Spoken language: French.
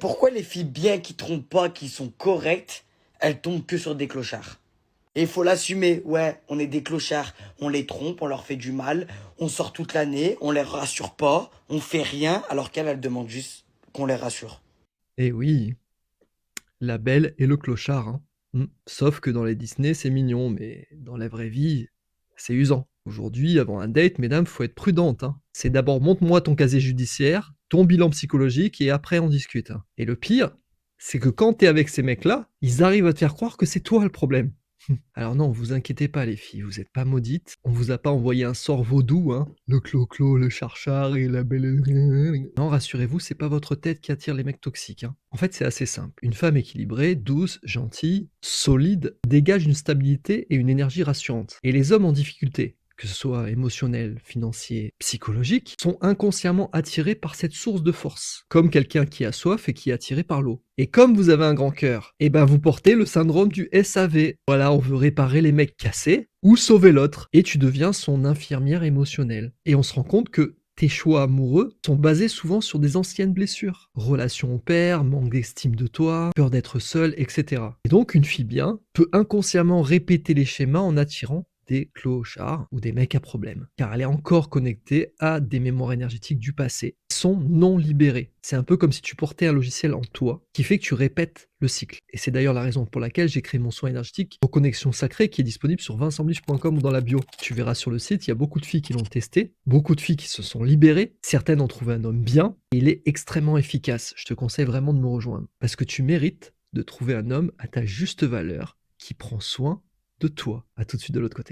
Pourquoi les filles bien qui trompent pas, qui sont correctes, elles tombent que sur des clochards? Et il faut l'assumer, ouais, on est des clochards, on les trompe, on leur fait du mal, on sort toute l'année, on les rassure pas, on fait rien, alors qu'elles, elles demandent juste qu'on les rassure. Eh oui, la belle et le clochard, hein. Sauf que dans les Disney, c'est mignon, mais dans la vraie vie, c'est usant. Aujourd'hui, avant un date, mesdames, faut être prudente, hein. C'est d'abord montre-moi ton casier judiciaire, ton bilan psychologique, et après on discute, hein. Et le pire, c'est que quand t'es avec ces mecs-là, ils arrivent à te faire croire que c'est toi le problème. Alors non, vous inquiétez pas les filles, vous êtes pas maudites. On vous a pas envoyé un sort vaudou, hein. Le clo-clo, le charchard et la belle... Non, rassurez-vous, c'est pas votre tête qui attire les mecs toxiques, hein. En fait, c'est assez simple. Une femme équilibrée, douce, gentille, solide, dégage une stabilité et une énergie rassurante. Et les hommes en difficulté, que ce soit émotionnel, financier, psychologique, sont inconsciemment attirés par cette source de force, comme quelqu'un qui a soif et qui est attiré par l'eau. Et comme vous avez un grand cœur, eh ben vous portez le syndrome du SAV. Voilà, on veut réparer les mecs cassés ou sauver l'autre, et tu deviens son infirmière émotionnelle. Et on se rend compte que tes choix amoureux sont basés souvent sur des anciennes blessures. Relations au père, manque d'estime de toi, peur d'être seule, etc. Et donc une fille bien peut inconsciemment répéter les schémas en attirant des clochards ou des mecs à problème, car elle est encore connectée à des mémoires énergétiques du passé qui sont non libérées. C'est un peu comme si tu portais un logiciel en toi qui fait que tu répètes le cycle. Et c'est d'ailleurs la raison pour laquelle j'ai créé mon soin énergétique en connexion sacrée qui est disponible sur vincentblich.com ou dans la bio. Tu verras sur le site, il y a beaucoup de filles qui l'ont testé, beaucoup de filles qui se sont libérées, certaines ont trouvé un homme bien, et il est extrêmement efficace. Je te conseille vraiment de me rejoindre parce que tu mérites de trouver un homme à ta juste valeur qui prend soin de toi. À tout de suite de l'autre côté.